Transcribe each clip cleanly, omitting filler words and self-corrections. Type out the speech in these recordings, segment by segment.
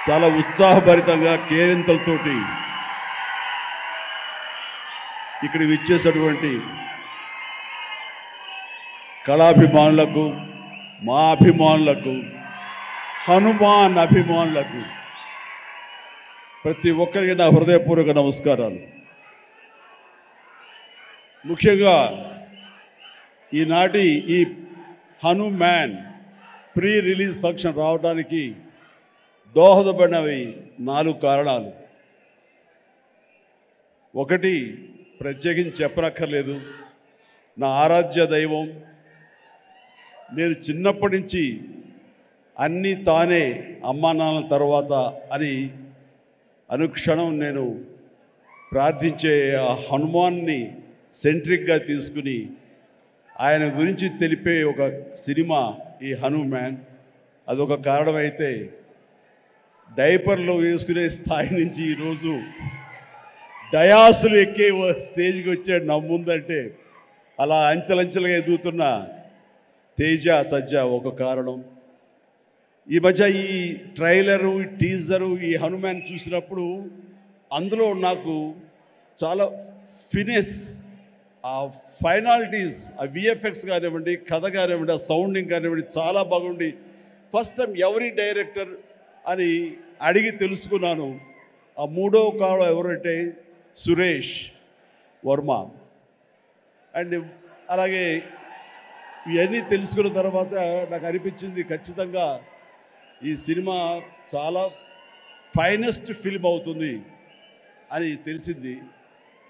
చాలా ఉత్సాహభరితంగా కేరింతలతోటి ఇక్కడ విచ్చేసినటువంటి కళాభిమానులకు, మా అభిమానులకు, హనుమాన్ అభిమానులకు ప్రతి ఒక్కరికి నా హృదయపూర్వక నమస్కారాలు. ముఖ్యంగా ఈనాటి ఈ హనుమాన్ ప్రీ రిలీజ్ ఫంక్షన్ రావడానికి దోహదపడినవి 4 కారణాలు. ఒకటి, ప్రత్యేకించి చెప్పనక్కర్లేదు, నా ఆరాధ్య దైవం. నేను చిన్నప్పటి నుంచి అన్నీ తానే అమ్మా నాన్న తర్వాత అని అనుక్షణం నేను ప్రార్థించే ఆ హనుమాన్ని సెంట్రిక్గా తీసుకుని ఆయన గురించి తెలిపే ఒక సినిమా ఈ హనుమాన్. అదొక కారణమైతే డైపర్లో వేసుకునే స్థాయి నుంచి ఈరోజు డయాసులు ఎక్కే స్టేజ్కి వచ్చాడు నా ముందంటే అలా అంచెలంచెలుగా ఎదుగుతున్న తేజ సజ్జ ఒక కారణం. ఈ మధ్య ఈ ట్రైలరు, ఈ టీజరు, ఈ హనుమాన్ చూసినప్పుడు అందులో నాకు చాలా ఫినిష్, ఆ ఫైనాలిటీస్, ఆ విఎఫ్ఎక్స్ కానివ్వండి, కథ కానివ్వండి, ఆ సౌండింగ్ కానివ్వండి చాలా బాగుండి ఫస్ట్ టైం ఎవరి డైరెక్టర్ అని అడిగి తెలుసుకున్నాను. ఆ 3వ కాలం ఎవరంటే సురేష్ వర్మ. అండ్ అలాగే ఇవన్నీ తెలుసుకున్న తర్వాత నాకు అనిపించింది ఖచ్చితంగా ఈ సినిమా చాలా ఫైనెస్ట్ ఫిల్మ్ అవుతుంది అని తెలిసింది.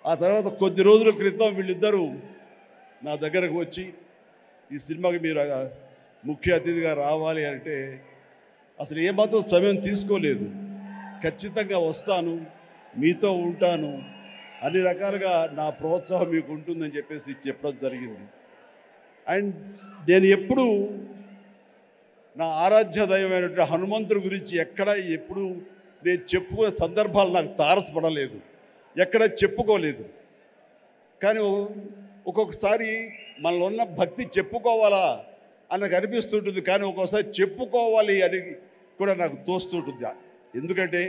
ఆ తర్వాత కొద్ది రోజుల క్రితం వీళ్ళిద్దరూ నా దగ్గరకు వచ్చి ఈ సినిమాకి మీరు ముఖ్య అతిథిగా రావాలి అంటే అసలు ఏమాత్రం సమయం తీసుకోలేదు. ఖచ్చితంగా వస్తాను, మీతో ఉంటాను, అన్ని రకాలుగా నా ప్రోత్సాహం మీకు ఉంటుందని చెప్పేసి చెప్పడం జరిగింది. అండ్ నేను ఎప్పుడు నా ఆరాధ్య దైవమైనటువంటి హనుమంతుడి గురించి ఎప్పుడు నేను చెప్పుకునే సందర్భాలు నాకు తారసపడలేదు, ఎక్కడ చెప్పుకోలేదు. కానీ ఒక్కొక్కసారి మనలో ఉన్న భక్తి చెప్పుకోవాలా అని నాకు అనిపిస్తుంటుంది, కానీ ఒక్కొక్కసారి చెప్పుకోవాలి అని కూడా నాకు తోస్తుంటుంది. ఎందుకంటే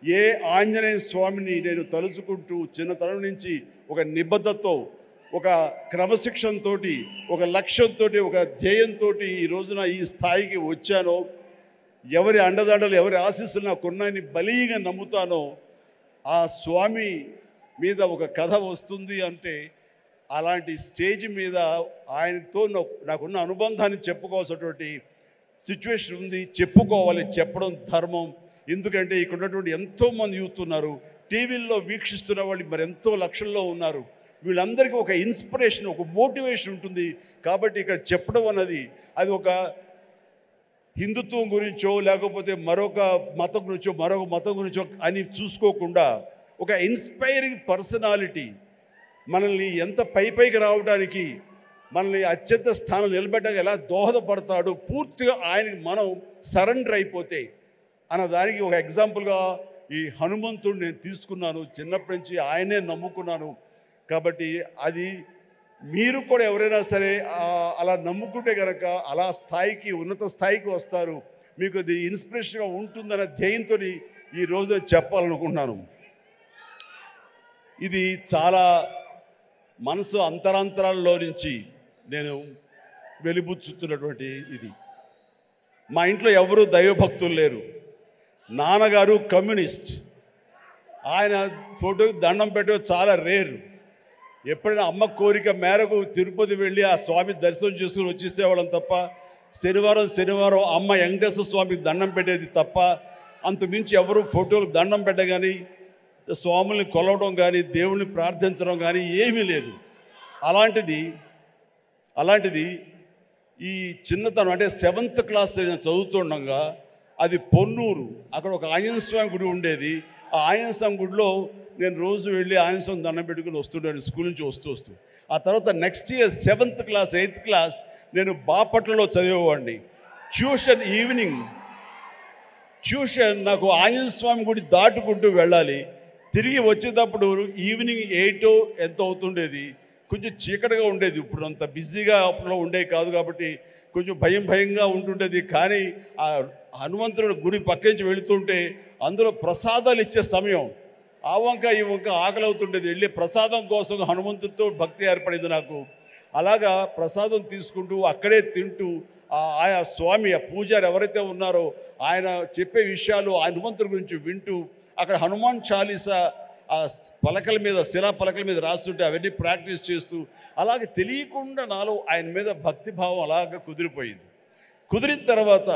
ఏ ఆంజనేయ స్వామిని నేను తలుచుకుంటూ చిన్నతనం నుంచి ఒక నిబద్ధతతో, ఒక క్రమశిక్షణతో, ఒక లక్ష్యంతో, ఒక ధ్యేయంతో ఈ రోజున ఈ స్థాయికి వచ్చానో, ఎవరి అండదండలు, ఎవరి ఆశీస్సులు నాకున్నాయని బలీగా నమ్ముతానో, ఆ స్వామి మీద ఒక కథ వస్తుంది అంటే అలాంటి స్టేజ్ మీద ఆయనతో నాకున్న అనుబంధాన్ని చెప్పుకోవాల్సినటువంటి సిచ్యువేషన్ ఉంది. చెప్పుకోవాలి, చెప్పడం ధర్మం. ఎందుకంటే ఇక్కడ ఉన్నటువంటి ఎంతోమంది యూత్ ఉన్నారు, టీవీల్లో వీక్షిస్తున్న వాళ్ళు మరి ఎంతో లక్షల్లో ఉన్నారు. వీళ్ళందరికీ ఒక ఇన్స్పిరేషన్, ఒక మోటివేషన్ ఉంటుంది. కాబట్టి ఇక్కడ చెప్పడం అన్నది అది ఒక హిందుత్వం గురించో లేకపోతే మరొక మతం గురించో అని చూసుకోకుండా ఒక ఇన్స్పైరింగ్ పర్సనాలిటీ మనల్ని ఎంత పైకి రావడానికి, మనల్ని అత్యంత స్థానం నిలబెట్టడానికి ఎలా దోహదపడతాడు, పూర్తిగా ఆయనకి మనం సరెండర్ అయిపోతే అన్నదానికి ఒక ఎగ్జాంపుల్గా ఈ హనుమంతుడు నేను తీసుకున్నాను. చిన్నప్పటి నుంచి ఆయనే నమ్ముకున్నాను. కాబట్టి అది మీరు కూడా ఎవరైనా సరే అలా నమ్ముకుంటే కనుక అలా ఉన్నత స్థాయికి వస్తారు. మీకు అది ఇన్స్పిరేషన్గా ఉంటుందన్న ధ్యేయంతో ఈరోజు చెప్పాలనుకుంటున్నాను. ఇది చాలా మనసు అంతరాంతరాల్లో నుంచి నేను వెలిబుచ్చుతున్నటువంటి ఇది. మా ఇంట్లో ఎవరు దైవభక్తులు లేరు. నాన్నగారు కమ్యూనిస్ట్, ఆయన ఫోటోకి దండం పెట్టడం చాలా రేరు. ఎప్పుడైనా అమ్మ కోరిక మేరకు తిరుపతి వెళ్ళి ఆ స్వామి దర్శనం చేసుకుని వచ్చేసేవాళ్ళం తప్ప, శనివారం అమ్మ వెంకటేశ్వర స్వామికి దండం పెట్టేది తప్ప, అంతమించి ఎవరు ఫోటోలకు దండం పెట్ట కానీ, స్వాముల్ని కొలవడం కానీ, దేవుణ్ణి ప్రార్థించడం కానీ ఏమీ లేదు. అలాంటిది ఈ చిన్నతనం అంటే 7th క్లాస్ నేను చదువుతుండగా అది పొన్నూరు, అక్కడ ఒక ఆంజనేయ స్వామి గుడి ఉండేది. ఆ ఆంజనేయ స్వామి గుడిలో నేను రోజు వెళ్ళి ఆంజనేయ స్వామి దండం పెట్టుకుని వస్తుంటాను స్కూల్ నుంచి వస్తూ. ఆ తర్వాత next year 7th class 8th class నేను బాపట్లలో చదివేవాడిని. ట్యూషన్ నాకు ఆంజనేయ స్వామి గుడి దాటుకుంటూ వెళ్ళాలి. తిరిగి వచ్చేటప్పుడు ఈవినింగ్ 8 ఎంత అవుతుండేది. కొంచెం చీకటిగా ఉండేది. ఇప్పుడు అంత బిజీగా అప్పుడు ఉండేది కాదు కాబట్టి కొంచెం భయంగా ఉంటుండేది. కానీ ఆ హనుమంతుడు గుడి పక్క నుంచి వెళుతుంటే అందులో ప్రసాదాలు ఇచ్చే సమయం. ఆ వంక ఈ వంక ఆకలి అవుతుండేది. వెళ్ళి ప్రసాదం కోసం హనుమంతుడితో భక్తి ఏర్పడింది నాకు. అలాగా ప్రసాదం తీసుకుంటూ అక్కడే తింటూ ఆయా స్వామి ఆ పూజారి ఎవరైతే ఉన్నారో ఆయన చెప్పే విషయాలు హనుమంతుడి గురించి వింటూ అక్కడ హనుమాన్ చాలీసా ఆ పలకల మీద శిలా పలకల మీద రాస్తుంటే అవన్నీ ప్రాక్టీస్ చేస్తూ అలాగే తెలియకుండా నాలో ఆయన మీద భక్తిభావం అలాగ కుదిరిపోయింది. కుదిరిన తర్వాత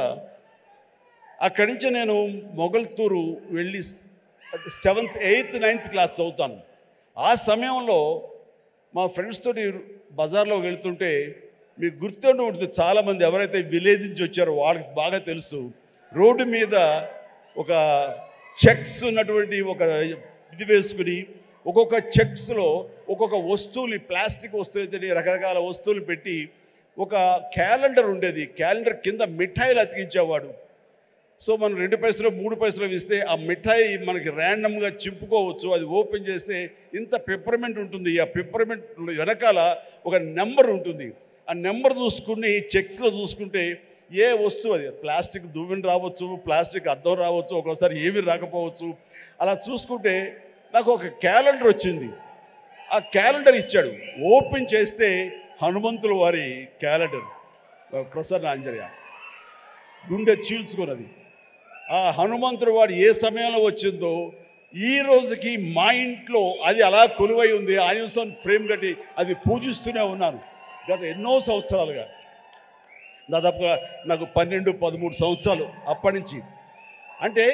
అక్కడి నుంచి నేను మొగల్తూరు వెళ్ళి 7th 8th 9th క్లాస్ చదువుతాను. ఆ సమయంలో మా ఫ్రెండ్స్ తోటి బజార్లో వెళ్తుంటే మీకు గుర్తుండి ఉంటుంది, చాలామంది ఎవరైతే విలేజ్ నుంచి వచ్చారో వాళ్ళకి బాగా తెలుసు, రోడ్డు మీద ఒక చెక్స్ ఉన్నటువంటి ఒక ఇది వేసుకుని ఒక్కొక్క చెక్స్లో ఒక్కొక్క వస్తువులు ప్లాస్టిక్ వస్తువులు రకరకాల వస్తువులు పెట్టి ఒక క్యాలెండర్ ఉండేది. క్యాలెండర్ కింద మిఠాయిలు అతికించేవాడు. సో మనం 2 పైసలు 3 పైసలు ఇస్తే ఆ మిఠాయి మనకి ర్యాండమ్గా చింపుకోవచ్చు. అది ఓపెన్ చేస్తే ఇంత పెప్పర్మెంట్ ఉంటుంది. ఆ పెప్పర్మెంట్ వెనకాల ఒక నెంబర్ ఉంటుంది. ఆ నెంబర్ చూసుకుని చెక్స్లో చూసుకుంటే ఏ వస్తువు, అది ప్లాస్టిక్ దువ్వెన రావచ్చు, ప్లాస్టిక్ అద్దం రావచ్చు, ఒక్కోసారి ఏవి రాకపోవచ్చు. అలా చూసుకుంటే నాకు ఒక క్యాలెండర్ వచ్చింది. ఆ క్యాలెండర్ ఇచ్చాడు. ఓపెన్ చేస్తే హనుమంతుల వారి క్యాలెండర్, ప్రసన్న ఆంజనేయ, గుండె చీల్చుకున్నది. ఆ హనుమంతుడు వాడు ఏ సమయంలో వచ్చిందో ఈ రోజుకి మా ఇంట్లో అది అలా కొలువై ఉంది. ఆంజనేయ ఫ్రేమ్ కట్టి అది పూజిస్తూనే ఉన్నాను గత ఎన్నో సంవత్సరాలుగా. దాదాపుగా నాకు 12-13 సంవత్సరాలు అప్పటి నుంచి. అంటే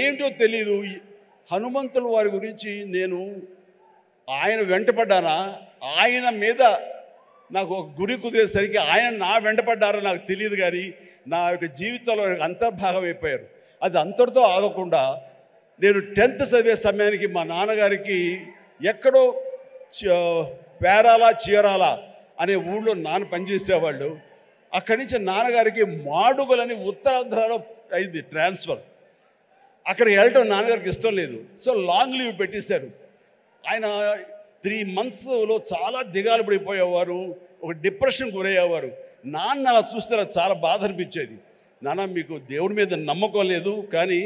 ఏంటో తెలీదు, హనుమంతుల వారి గురించి నేను ఆయన వెంటపడ్డానా, ఆయన మీద నాకు ఒక గురి కుదిరేసరికి ఆయన నా వెంటపడ్డారో నాకు తెలియదు, కానీ నా యొక్క జీవితంలో అంతర్భాగం అయిపోయారు. అది అంతటితో ఆగకుండా నేను 10th చదివే సమయానికి మా నాన్నగారికి ఎక్కడో పేరాల చీరాల అనే ఊళ్ళో నాన్న పనిచేసేవాళ్ళు. అక్కడి నుంచి నాన్నగారికి మాడుగులని ఉత్తరాంధ్రలో అయింది ట్రాన్స్ఫర్. అక్కడికి వెళ్ళటం నాన్నగారికి ఇష్టం లేదు. సో లాంగ్ లీవ్ పెట్టేశారు. ఆయన 3 monthsలో చాలా దిగాలు పడిపోయేవారు, ఒక డిప్రెషన్ గురయ్యేవారు. నాన్న అలా చూస్తే నాకు చాలా బాధ అనిపించేది. నాన్న, మీకు దేవుడి మీద నమ్మకం లేదు, కానీ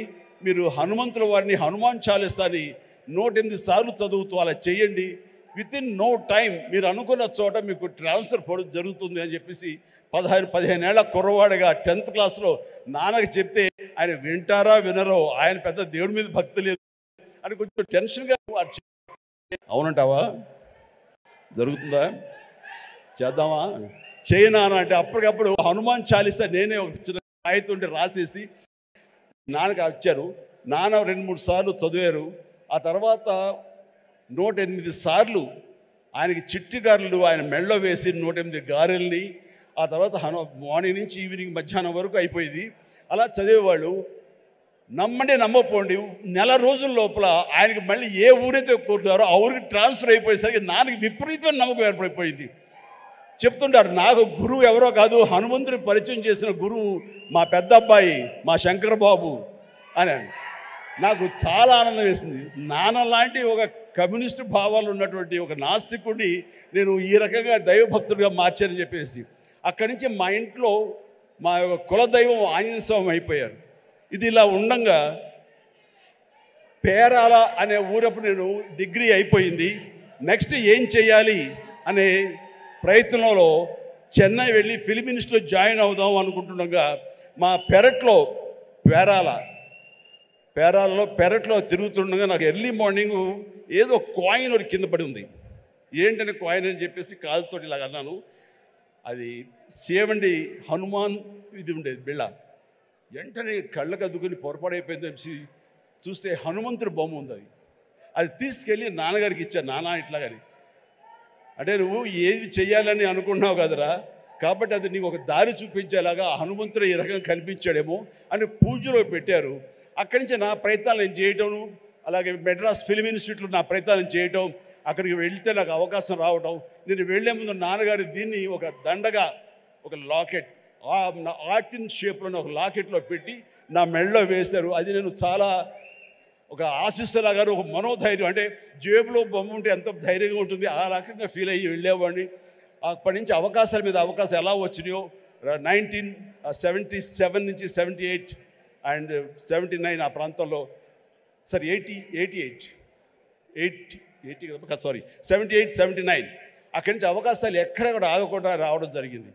మీరు హనుమంతుల వారిని హనుమాన్ చాలీసాని 108 సార్లు చదువుతూ అలా చేయండి. వితిన్ నో టైం మీరు అనుకున్న చోట మీకు ట్రాన్స్ఫర్ జరుగుతుంది అని చెప్పేసి 15 ఏళ్ల కుర్రవాడిగా 10th క్లాస్లో నాన్నకి చెప్తే ఆయన వింటారా వినరో, ఆయన పెద్ద దేవుడి మీద భక్తి లేదు అని కొంచెం టెన్షన్గా. అవునంటావా? జరుగుతుందా? చేద్దామా? చేయనా అంటే అప్పటికప్పుడు హనుమాన్ చాలీసా నేనే ఒక చిన్న కాగితం రాసేసి నాన్నకి వచ్చారు. నాన్న 2-3 సార్లు చదివారు. ఆ తర్వాత 108 సార్లు ఆయనకి చిట్టి గారెలు ఆయన మెళ్ళో వేసి 108 గారెల్ని, ఆ తర్వాత మార్నింగ్ నుంచి ఈవినింగ్ మధ్యాహ్నం వరకు అయిపోయింది. అలా చదివేవాళ్ళు. నమ్మండి నమ్మపోండి, 1 నెల రోజుల లోపల ఆయనకి మళ్ళీ ఏ ఊరైతే కోరుతారో ఆ ఊరికి ట్రాన్స్ఫర్ అయిపోయేసరికి నాన్నకి విపరీతమైన నమ్మకం ఏర్పడిపోయింది. చెప్తుంటారు, నాకు గురువు ఎవరో కాదు, హనుమంతుని పరిచయం చేసిన గురువు మా పెద్ద అబ్బాయి మా శంకర్ బాబు అని. నాకు చాలా ఆనందం వేసింది. నాన్న లాంటి ఒక కమ్యూనిస్టు భావాలు ఉన్నటువంటి ఒక నాస్తికుడిని నేను ఈ రకంగా దైవభక్తుడిగా మార్చానని చెప్పేసి అక్కడి నుంచి మా ఇంట్లో మా కులదైవం ఆంజనేయ స్వామి అయిపోయారు. ఇది ఇలా ఉండంగా పేరాల అనే ఊరప్పుడు నేను డిగ్రీ అయిపోయింది. నెక్స్ట్ ఏం చేయాలి అనే ప్రయత్నంలో చెన్నై వెళ్ళి ఫిలిం ఇన్స్టిట్యూట్లో జాయిన్ అవుదాం అనుకుంటుండగా మా పెరట్లో తిరుగుతుండగా నాకు ఎర్లీ మార్నింగ్ ఏదో కాయిన్ ఒకటి కింద పడి ఉంది. ఏంటనే కాయిన్ అని చెప్పేసి కాలుతోటి ఇలాగ అన్నాను. అది సేవండి హనుమాన్ ఇది ఉండేది బిళ్ళ. వెంటనే కళ్ళకు అద్దుకుని పొరపాడైపోయింది చెప్పి చూస్తే హనుమంతుడి బొమ్మ ఉంది. అది తీసుకెళ్ళి నాన్నగారికి ఇచ్చాను. నాన్న ఇట్లాగని, అంటే నువ్వు ఏది చెయ్యాలని అనుకున్నావు కదరా, కాబట్టి అది నీకు ఒక దారి చూపించేలాగా హనుమంతుడు ఈ రకంగా కనిపించాడేమో అని పూజలో పెట్టారు. అక్కడి నుంచి నా ప్రయత్నాలు నేను చేయటం, అలాగే మెడ్రాస్ ఫిలిం ఇన్స్టిట్యూట్లో నా ప్రయత్నాలు చేయటం, అక్కడికి వెళ్తే నాకు అవకాశం రావటం. నేను వెళ్లే ముందు నాన్నగారు దీన్ని ఒక దండగా, ఒక లాకెట్, ఆర్టిన్ షేప్లో ఒక లాకెట్లో పెట్టి నా మెడలో వేశారు. అది నేను చాలా ఒక ఆశిస్తులాగా, ఒక మనోధైర్యం, అంటే జేబులో బొమ్మ ఉంటే ఎంత ధైర్యంగా ఉంటుంది ఆ రకంగా ఫీల్ అయ్యి వెళ్ళేవాడిని. అప్పటి నుంచి అవకాశాల మీద అవకాశం ఎలా వచ్చినాయో 1977 నుంచి 78 అండ్ 79 ఆ ప్రాంతంలో, సారీ 80 సారీ 78, 79 అక్కడి నుంచి అవకాశాలు ఎక్కడ కూడా ఆగకుండా రావడం జరిగింది.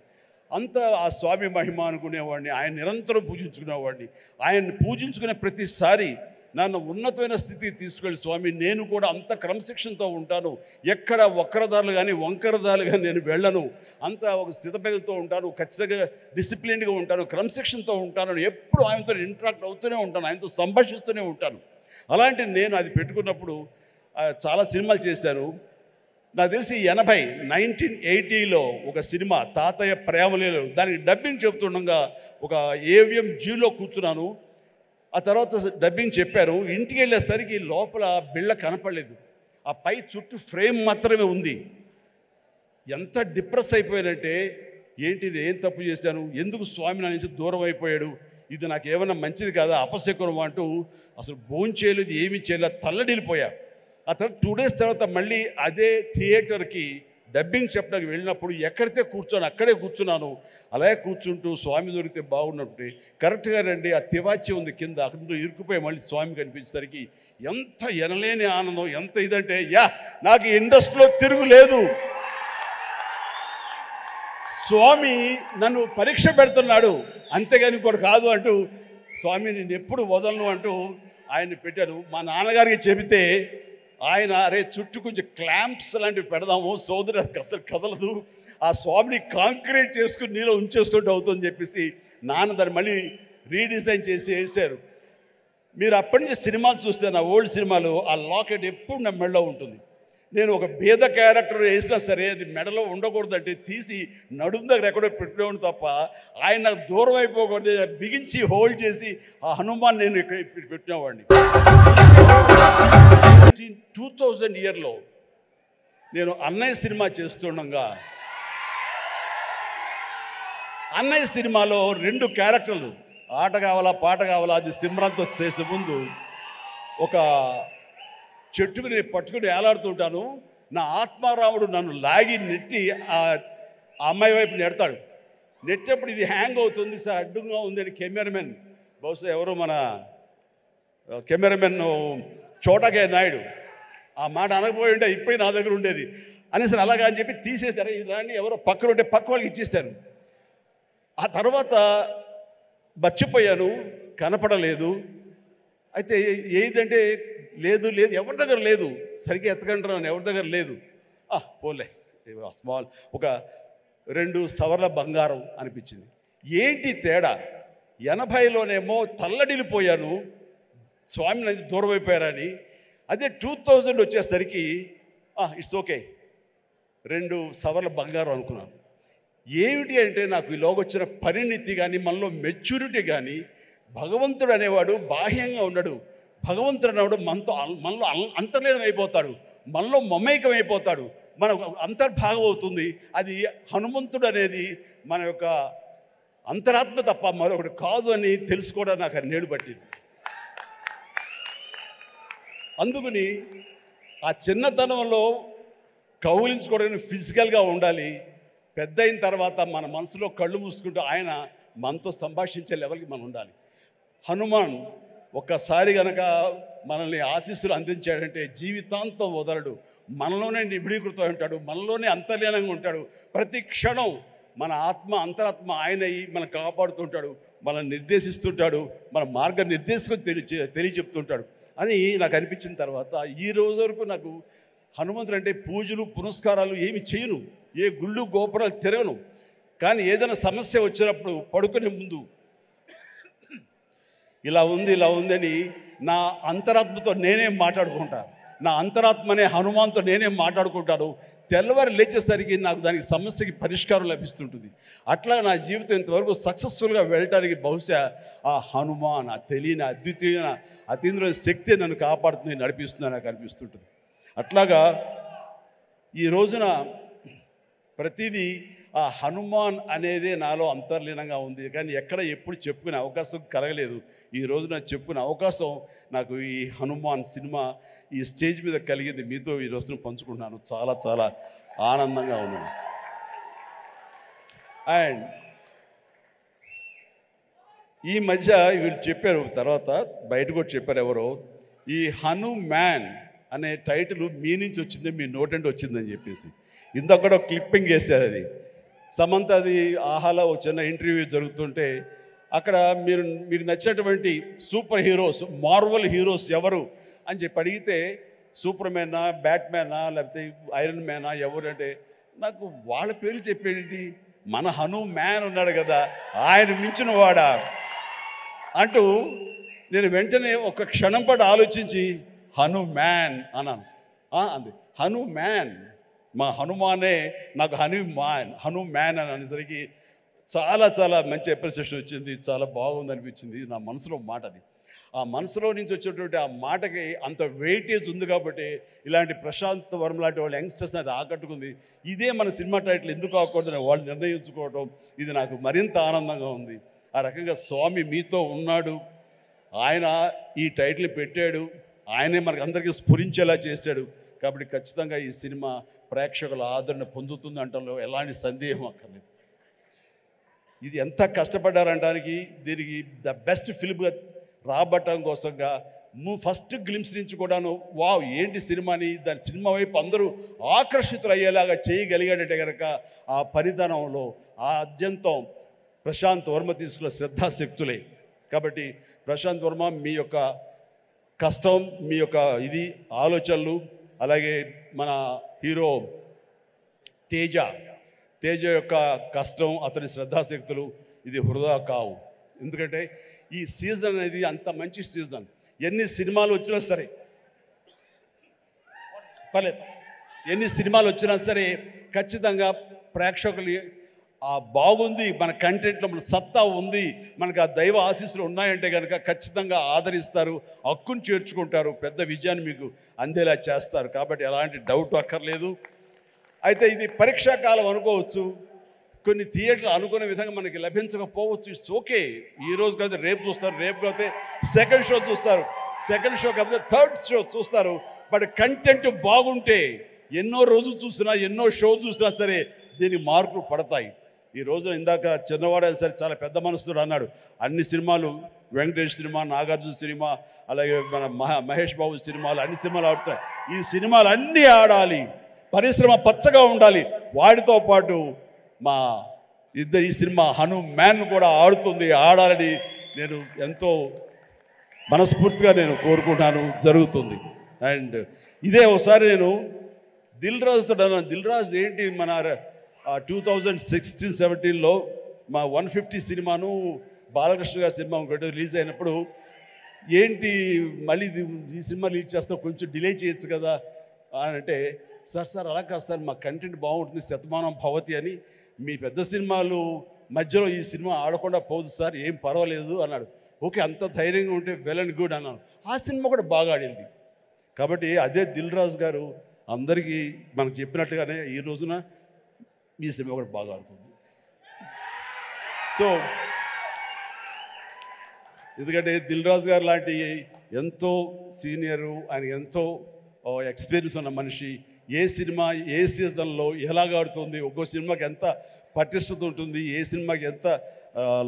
అంత ఆ స్వామి మహిమ అనుకునేవాడిని, ఆయన నిరంతరం పూజించుకునేవాడిని. ఆయన్ని పూజించుకునే ప్రతిసారి నన్ను ఉన్నతమైన స్థితికి తీసుకెళ్ళి స్వామి నేను కూడా అంత క్రమశిక్షణతో ఉంటాను, ఎక్కడ వక్రదారులు కానీ వంకరదారులు కానీ నేను వెళ్ళను, అంత ఒక స్థితపేదతో ఉంటాను, ఖచ్చితంగా డిసిప్లిన్గా ఉంటాను, క్రమశిక్షణతో ఉంటాను, ఎప్పుడు ఆయనతో ఇంటరాక్ట్ అవుతూనే ఉంటాను, ఆయనతో సంభాషిస్తూనే ఉంటాను. అలాంటి నేను అది పెట్టుకున్నప్పుడు చాలా సినిమాలు చేశాను. నాకు తెలిసి 1980లో ఒక సినిమా తాతయ్య ప్రేమలేలు, దానికి డబ్బింగ్ చెబుతుండగా ఒక ఏవిఎం జీలో కూర్చున్నాను. ఆ తర్వాత డబ్బింగ్ చెప్పారు. ఇంటికి వెళ్ళేసరికి లోపల బిళ్ళ కనపడలేదు, ఆ పై చుట్టూ ఫ్రేమ్ మాత్రమే ఉంది. ఎంత డిప్రెస్ అయిపోయానంటే, ఏంటి నేను ఏం తప్పు చేశాను, ఎందుకు స్వామి నా నుంచి దూరం అయిపోయాడు, ఇది నాకు ఏమైనా మంచిది కాదా, అపశకునం అంటూ అసలు భోంచేయలేదు, ఏమీ చేయలేదు, తల్లడిల్లిపోయా. ఆ తర్వాత 2 days తర్వాత మళ్ళీ అదే థియేటర్కి డబ్బింగ్ చెప్పడానికి వెళ్ళినప్పుడు ఎక్కడితే కూర్చొని అక్కడే కూర్చున్నాను. అలాగే కూర్చుంటూ స్వామి దొరికితే బాగున్నట్టు కరెక్ట్గా రండి, ఆ తివాచి ఉంది కింద, అక్కడ ఇరుక్కుపోయి మళ్ళీ స్వామి కనిపించేసరికి ఎంత ఎనలేని ఆనందం, ఎంత ఇదంటే నాకు ఇండస్ట్రీలో తిరుగులేదు, స్వామి నన్ను పరీక్ష పెడుతున్నాడు, అంతేగాని ఇంకోటి కాదు అంటూ స్వామి నేను ఎప్పుడు వదలను అంటూ ఆయన్ని పెట్టాను. మా నాన్నగారికి చెబితే ఆయన అరే చుట్టూ కొంచెం క్లాంప్స్ లాంటివి పెడదాము, సోదరు అసలు కదలదు, ఆ స్వామిని కాంక్రీట్ చేసుకుని నీలో ఉంచేస్తుంటే అవుతుందని చెప్పేసి నాన్న దాన్ని మళ్ళీ రీడిజైన్ చేసి వేశారు. మీరు అప్పటి నుంచి సినిమాలు చూస్తే నా ఓల్డ్ సినిమాలు ఆ లాకెట్ ఎప్పుడు నా మెడలో ఉంటుంది. నేను ఒక భేద క్యారెక్టర్ వేసినా సరే అది మెడలో ఉండకూడదంటే తీసి నడుము దగ్గర ఎక్కడో పెట్టేవాడు తప్ప ఆయన నాకు దూరం అయిపోకూడదు, బిగించి హోల్డ్ చేసి ఆ హనుమాన్ నేను ఇక్కడ పెట్టినవాడిని. 2000 ఇయర్లో నేను అన్నయ్య సినిమా చేస్తుండగా, అన్నయ్య సినిమాలో 2 క్యారెక్టర్లు, ఆట కావాలా పాట కావాలా, అది సిమ్రంతో చేసే ముందు ఒక చెట్టుకు నేను పట్టుకుని వేలాడుతుంటాను. నా ఆత్మారాముడు నన్ను లాగి నెట్టి ఆ అమ్మాయి వైపు నెడతాడు. నెట్టేప్పుడు ఇది హ్యాంగ్ అవుతుంది సార్, అడ్డుగా ఉంది అని కెమెరామెన్, బహుశా ఎవరో మన కెమెరామెన్ చోటకే నాయుడు ఆ మాట అనకపోయి ఉంటే ఇప్పుడే నా దగ్గర ఉండేది అనేసరి అలాగా అని చెప్పి తీసేశారు. దాన్ని ఎవరో పక్కన ఉంటే పక్క వాళ్ళకి ఇచ్చేసాను. ఆ తర్వాత మర్చిపోయాను, కనపడలేదు. అయితే ఏదంటే లేదు లేదు ఎవరి దగ్గర లేదు, సరిగ్గా ఎత్తకంటున్నాను, ఎవరి దగ్గర లేదు. పోలే స్మాల్ ఒక 2 సవర్ల బంగారం అనిపించింది. ఏంటి తేడా, 80లోనేమో తల్లడిల్లిపోయాను, స్వామి నుంచి దూరం అయిపోయారని. అదే 2000 వచ్చేసరికి ఇట్స్ ఓకే, 2 సవర్ల బంగారం అనుకున్నాను. ఏమిటి అంటే నాకు ఈలోగా వచ్చిన పరిణితి కానీ మనలో మెచ్యూరిటీ కానీ, భగవంతుడు అనేవాడు బాహ్యంగా ఉండడు, భగవంతుడు అనేవాడు మనలో అంతర్లీనం అయిపోతాడు, మనలో మమైకం అయిపోతాడు, మన అంతర్భాగం అవుతుంది. అది హనుమంతుడు అనేది మన యొక్క అంతరాత్మ తప్ప మరొకటి కాదు అని తెలుసుకోవడం నాకు నేడు పట్టింది. అందుకని ఆ చిన్నతనంలో కౌలించుకోవడానికి ఫిజికల్గా ఉండాలి, పెద్ద అయిన తర్వాత మన మనసులో కళ్ళు మూసుకుంటూ ఆయన మనతో సంభాషించే లెవెల్కి మనం ఉండాలి. హనుమాన్ ఒక్కసారి గనక మనల్ని ఆశీస్సులు అందించాడంటే జీవితాంతం వదలడు, మనలోనే నిబిడీకృతం ఉంటాడు, మనలోనే అంతర్లీనంగా ఉంటాడు. ప్రతి క్షణం మన ఆత్మ అంతరాత్మ ఆయనయి మనం కాపాడుతుంటాడు, మనల్ని నిర్దేశిస్తుంటాడు, మన మార్గ నిర్దేశకం తెలియచెప్తుంటాడు అని నాకు అనిపించిన తర్వాత ఈ రోజు వరకు నాకు హనుమంతుడు అంటే పూజలు పునస్కారాలు ఏమి చేయను, ఏ గుళ్ళు గోపురాలు తిరగను. కానీ ఏదైనా సమస్య వచ్చినప్పుడు పడుకునే ముందు ఇలా ఉంది అని నా అంతరాత్మతో నేనే మాట్లాడుకుంటా, నా అంతరాత్మనే హనుమాన్తో నేనే మాట్లాడుకుంటాను. తెల్లవారు లేచేసరికి నాకు దానికి సమస్యకి పరిష్కారం లభిస్తుంటుంది. అట్లా నా జీవితం ఇంతవరకు సక్సెస్ఫుల్గా వెళ్ళటానికి బహుశా ఆ హనుమాన్, ఆ తెలియని అద్వితీయమైన అతీంద్ర శక్తి నన్ను కాపాడుతుంది, నడిపిస్తుంది నాకు అనిపిస్తుంటుంది. అట్లాగా ఈ రోజున ప్రతిదీ ఆ హనుమాన్ అనేదే నాలో అంతర్లీనంగా ఉంది. కానీ ఎక్కడ ఎప్పుడు చెప్పుకునే అవకాశం కలగలేదు. ఈ రోజు నాకు చెప్పుకునే అవకాశం నాకు ఈ హనుమాన్ సినిమా ఈ స్టేజ్ మీద కలిగింది. మీతో ఈ రోజున పంచుకుంటున్నాను. చాలా చాలా ఆనందంగా ఉన్నాను. అండ్ ఈ మధ్య వీళ్ళు చెప్పారు, తర్వాత బయట కూడా చెప్పారు ఎవరో, ఈ హనుమాన్ అనే టైటిల్ మీ నుంచి వచ్చింది, మీ నోటంటే వచ్చిందని చెప్పేసి ఇందొక్కడ క్లిప్పింగ్ వేశారు. అది సమంత, అది ఆహాలో చిన్న ఇంటర్వ్యూ జరుగుతుంటే అక్కడ మీకు నచ్చినటువంటి సూపర్ హీరోస్, మార్వల్ హీరోస్ ఎవరు అని చెప్పి అడిగితే సూపర్ మ్యానా, బ్యాట్మ్యానా, లేకపోతే ఐరన్ మ్యానా ఎవరు అంటే నాకు వాళ్ళ పేర్లు చెప్పేంటి, మన హనుమాన్ ఉన్నాడు కదా ఆయన మించిన వాడా అంటూ నేను వెంటనే ఒక క్షణం పాటు ఆలోచించి హనుమాన్ అన్నాను. అంది హనుమాన్, మా హనుమానే నాకు హనుమాన్ అని అనేసరికి చాలా చాలా మంచి అప్రిసియేషన్ వచ్చింది, చాలా బాగుంది అనిపించింది. నా మనసులో మాట అది, ఆ మనసులో నుంచి వచ్చేటువంటి ఆ మాటకి అంత వెయిటేజ్ ఉంది కాబట్టి ఇలాంటి ప్రశాంత్ వర్మ లాంటి వాళ్ళ యంగ్స్టర్స్ని అది ఆకట్టుకుంది. ఇదే మన సినిమా టైటిల్ ఎందుకు అవ్వకూడదని వాళ్ళు నిర్ణయించుకోవడం, ఇది నాకు మరింత ఆనందంగా ఉంది. ఆ రకంగా స్వామి మీతో ఉన్నాడు, ఆయన ఈ టైటిల్ పెట్టాడు, ఆయనే మనకు అందరికీ స్ఫురించేలా చేశాడు. కాబట్టి ఖచ్చితంగా ఈ సినిమా ప్రేక్షకుల ఆదరణ పొందుతుంది అంటలో ఎలాంటి సందేహం అక్కర్లేదు. ఇది ఎంత కష్టపడ్డారంటానికి, దీనికి ద బెస్ట్ ఫిల్మ్గా రాబట్టడం కోసంగా ఫస్ట్ గ్లిమ్స్ నుంచి కూడాను వావ్ ఏంటి సినిమాని, దాని సినిమా వైపు అందరూ ఆకర్షితులు అయ్యేలాగా చేయగలిగాడంటే కనుక ఆ పరిధానంలో ఆ అత్యంతం ప్రశాంత్ వర్మ తీసుకున్న శ్రద్ధాశక్తులే. కాబట్టి ప్రశాంత్ వర్మ మీ యొక్క కష్టం, మీ యొక్క ఇది ఆలోచనలు, అలాగే మన హీరో తేజ యొక్క కష్టం, అతని శ్రద్ధాశక్తులు ఇది వృధా కావు. ఎందుకంటే ఈ సీజన్ అనేది అంత మంచి సీజన్. ఎన్ని సినిమాలు వచ్చినా సరే ఎన్ని సినిమాలు వచ్చినా సరే ఖచ్చితంగా ప్రేక్షకులు బాగుంది, మన కంటెంట్లో మన సత్తా ఉంది, మనకు ఆ దైవ ఆశీస్సులు ఉన్నాయంటే కనుక ఖచ్చితంగా ఆదరిస్తారు, హక్కును చేర్చుకుంటారు, పెద్ద విజయాన్ని మీకు అందేలా చేస్తారు. కాబట్టి ఎలాంటి డౌట్ అక్కర్లేదు. అయితే ఇది పరీక్షాకాలం అనుకోవచ్చు, కొన్ని థియేటర్లు అనుకునే విధంగా మనకి లభించకపోవచ్చు. It's okay. ఈరోజు కాదు రేపు చూస్తారు, రేపు కాకపోతే సెకండ్ షో చూస్తారు, సెకండ్ షో కాకపోతే థర్డ్ షో చూస్తారు. బట్ కంటెంట్ బాగుంటే ఎన్నో రోజులు చూసినా, ఎన్నో షో చూసినా సరే దీనికి మార్కులు పడతాయి. ఈ రోజున ఇందాక చిన్నవాడే సరే చాలా పెద్ద మనసుతో అన్నాడు, అన్ని సినిమాలు వెంకటేష్ సినిమా, నాగార్జున సినిమా, అలాగే మన మహేష్ బాబు సినిమాలు, అన్ని సినిమాలు ఆడుతాయి. ఈ సినిమాలు అన్నీ ఆడాలి, పరిశ్రమ పచ్చగా ఉండాలి. వాటితో పాటు మా ఈ సినిమా హనుమాన్ కూడా ఆడాలని నేను ఎంతో మనస్ఫూర్తిగా నేను కోరుకుంటాను, జరుగుతుంది. అండ్ ఇదే ఒకసారి నేను దిల్ రాజుతో అన్నాను, దిల్ రాజు ఏంటి మన 2016-17లో మా 150 సినిమాను బాలకృష్ణ గారి సినిమా ఒకటి రిలీజ్ అయినప్పుడు ఏంటి మళ్ళీ ఈ సినిమా రిలీజ్ చేస్తాం, కొంచెం డిలే చేయొచ్చు కదా అని అంటే, సార్ అలా కాదు సార్, మా కంటెంట్ బాగుంటుంది, శతమానం భవతి అని, మీ పెద్ద సినిమాలు మధ్యలో ఈ సినిమా ఆడకుండా పోదు సార్, ఏం పర్వాలేదు అన్నాడు. ఓకే, అంత ధైర్యంగా ఉంటే వెల్ అండ్ గుడ్ అన్నాను. ఆ సినిమా కూడా బాగా ఆడింది. కాబట్టి అదే దిల్ రాజు గారు అందరికీ మనకు చెప్పినట్టుగానే ఈ రోజున ఈ సినిమా కూడా బాగా ఆడుతుంది. సో ఎందుకంటే దిల్ రాజు గారు లాంటి ఎంతో సీనియరు, ఆయన ఎంతో ఎక్స్పీరియన్స్ ఉన్న మనిషి, ఏ సినిమా ఏ సీజన్లో ఎలాగ ఆడుతుంది, ఒక్కో సినిమాకి ఎంత పటిష్టత ఉంటుంది, ఏ సినిమాకి ఎంత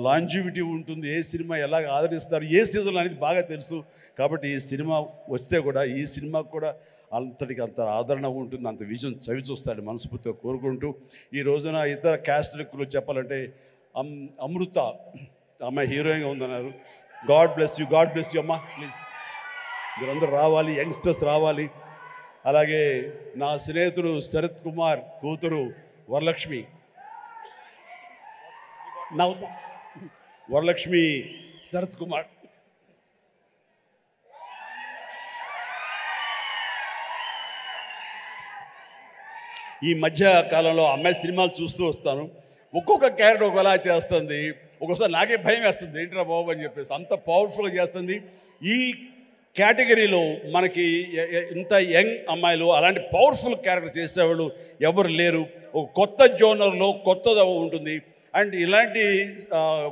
లాంజివిటీ ఉంటుంది, ఏ సినిమా ఎలాగ ఆదరిస్తారు, ఏ సీజన్లో అనేది బాగా తెలుసు. కాబట్టి ఈ సినిమా వస్తే కూడా ఈ సినిమాకు కూడా అంతటికి అంత ఆదరణ ఉంటుంది, అంత విజయం చవి చూస్తాడు మనస్ఫూర్తిగా కోరుకుంటూ, ఈ రోజున ఇతర క్యాస్ట్లకు చెప్పాలంటే అమృత అమ్మాయి హీరోయిన్గా ఉందన్నారు. గాడ్ బ్లెస్ యూ అమ్మా, ప్లీజ్ మీరందరూ రావాలి, యంగ్స్టర్స్ రావాలి. అలాగే నా స్నేహితుడు శరత్ కుమార్ కూతురు వరలక్ష్మి, వరలక్ష్మి శరత్ కుమార్, ఈ మధ్య కాలంలో అమ్మాయి సినిమాలు చూస్తూ వస్తాను, ఒక్కొక్క క్యారెక్టర్ ఒకలా చేస్తుంది. ఒక్కోసారి నాకే భయం వేస్తుంది, ఏంట్రా బాబు అని చెప్పేసి, అంత పవర్ఫుల్గా చేస్తుంది. ఈ కేటగిరీలో మనకి ఇంత యంగ్ అమ్మాయిలు అలాంటి పవర్ఫుల్ క్యారెక్టర్ చేసేవాళ్ళు ఎవరు లేరు. ఒక కొత్త జోనర్లో కొత్తగా ఉంటుంది. అండ్ ఇలాంటి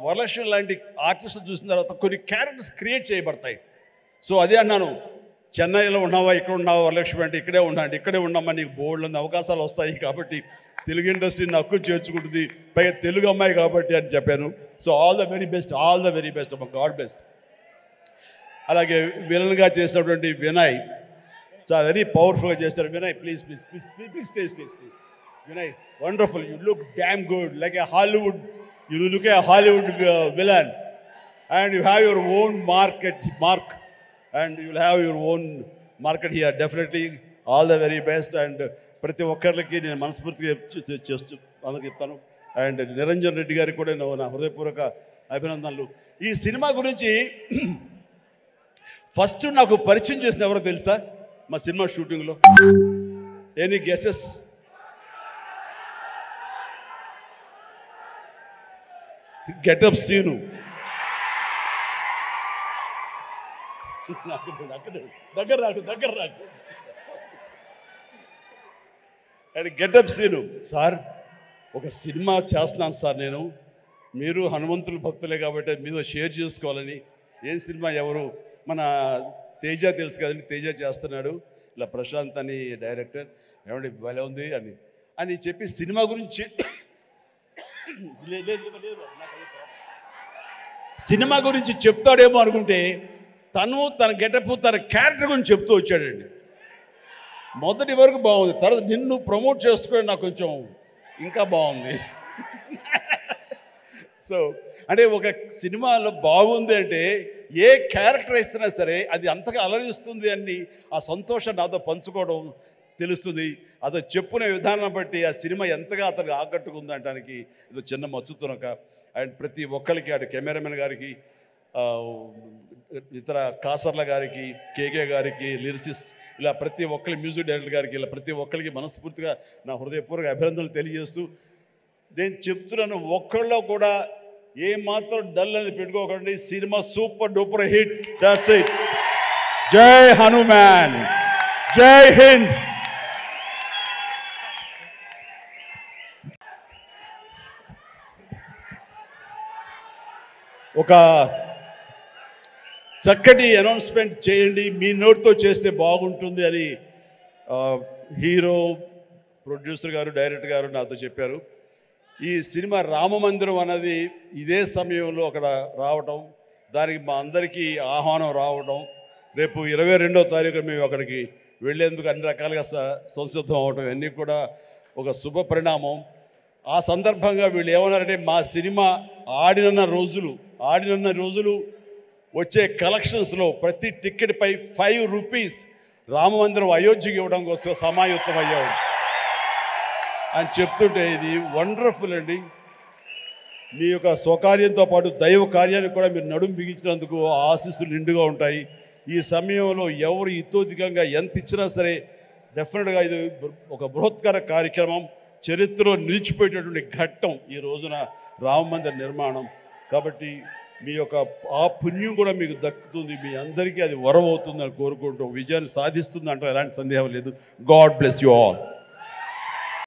వరలక్ష్మి లాంటి ఆర్టిస్టులు చూసిన తర్వాత కొన్ని క్యారెక్టర్స్ క్రియేట్ చేయబడతాయి. సో అదే అన్నాను, చెన్నైలో ఉన్నావా, ఇక్కడ ఉన్నావా వరలక్ష్మి అంటే ఇక్కడే ఉన్నాండి, ఇక్కడే ఉన్నామా, నీకు బోల్డ్ అవకాశాలు వస్తాయి. కాబట్టి తెలుగు ఇండస్ట్రీని హక్కు చేర్చుకుంటుంది, పైగా తెలుగు అమ్మాయి కాబట్టి అని చెప్పాను. So all the very best అమ్మ, గాడ్ బెస్ట్. అలాగే విలన్గా చేసినటువంటి వినయ్ చాలా వెరీ పవర్ఫుల్గా చేస్తారు. Vinay please please please please stay stay stay. Vinay wonderful, you look damn good like A Hollywood, you look A Hollywood villain and you have your own mark and you will have your own market here. Definitely all the very best. And ప్రతి ఒక్కరికి నేను మనస్ఫూర్తిగా చేస్తూ అందరికి చెప్తాను. And Niranjan Reddy గారికి కూడా నా హృదయపూర్వక అభినందనలు. ఈ సినిమా గురించి ఫస్ట్ నాకు పరిచయం చేసిన ఎవరో తెలుసా? మా సినిమా షూటింగ్లో. Any guesses? Getup scene. దగ్గర రాకు. And getup scene. సార్ ఒక సినిమా చేస్తున్నాను సార్ నేను, మీరు హనుమంతుల భక్తులే కాబట్టి మీతో షేర్ చేసుకోవాలని. ఏం సినిమా? ఎవరు? మన తేజ తెలుసు కదండి, తేజ చేస్తున్నాడు, ఇలా ప్రశాంత్ అని డైరెక్టర్, ఏమండి భలే ఉంది అని చెప్పి సినిమా గురించి సినిమా గురించి చెప్తాడేమో అనుకుంటే తన గెటప్ తన క్యారెక్టర్ గురించి చెప్తూ వచ్చాడండి. మొదటి వరకు బాగుంది, తర్వాత నిన్ను ప్రమోట్ చేసుకోవడం నాకు కొంచెం ఇంకా బాగుంది. సో అంటే ఒక సినిమాలో బాగుంది అంటే ఏ క్యారెక్టర్ ఇచ్చినా సరే అది అంతగా అలరిస్తుంది అని ఆ సంతోషం నాతో పంచుకోవడం తెలుస్తుంది. అతను చెప్పుకునే విధానం బట్టి ఆ సినిమా ఎంతగా అతనికి ఆకట్టుకుంది అనడానికి ఇది చిన్న మచ్చుతునక. అండ్ ప్రతి ఒక్కరికి, అటు కెమెరామెన్ గారికి, ఇతర కాసర్ల గారికి, కేకే గారికి, లిరిసిస్, ఇలా ప్రతి ఒక్కరి మ్యూజిక్ డైరెక్టర్ గారికి, ఇలా ప్రతి ఒక్కరికి మనస్ఫూర్తిగా నా హృదయపూర్వక అభినందనలు తెలియజేస్తూ నేను చెప్తున్నాను, ఒక్కళ్ళలో కూడా ఏమాత్రం డల్ అనేది పెట్టుకోకండి. Cinema super duper hit. That's it. జై హనుమాన్, జై హింద్. ఒక చక్కటి అనౌన్స్మెంట్ చేయండి, మీ నోటితో చేస్తే బాగుంటుంది అని హీరో, ప్రొడ్యూసర్ గారు, డైరెక్టర్ గారు నాతో చెప్పారు. ఈ సినిమా రామమందిరం అన్నది ఇదే సమయంలో అక్కడ రావటం, దానికి మా అందరికీ ఆహ్వానం రావడం, రేపు 22వ తారీఖు మేము అక్కడికి వెళ్ళేందుకు అన్ని రకాలుగా సంసిద్ధం అవడం, ఇవన్నీ కూడా ఒక శుభ పరిణామం. ఆ సందర్భంగా వీళ్ళు ఏమన్నారంటే, మా సినిమా ఆడిన రోజులు వచ్చే కలెక్షన్స్లో ప్రతి టికెట్ పై 5 రూపీస్ రామమందిరం అయోధ్యకి ఇవ్వడం కోసం సమాయుత్తం అయ్యాడు అని చెప్తుంటే ఇది వండర్ఫుల్ అండి. మీ యొక్క స్వకార్యంతో పాటు దైవ కార్యానికి కూడా మీరు నడుము బిగించినందుకు ఆశీస్సులు నిండుగా ఉంటాయి. ఈ సమయంలో ఎవరు ఇతోధికంగా ఎంత ఇచ్చినా సరే డెఫినెట్గా ఇది ఒక బృహత్కర కార్యక్రమం, చరిత్రలో నిలిచిపోయేటటువంటి ఘట్టం ఈ రోజున రామమందిర నిర్మాణం. కాబట్టి మీ యొక్క ఆ పుణ్యం కూడా మీకు దక్కుతుంది, మీ అందరికీ అది వరం అవుతుందని కోరుకుంటూ విజయాన్ని సాధిస్తుంది అంటే ఎలాంటి సందేహం లేదు. God bless you all.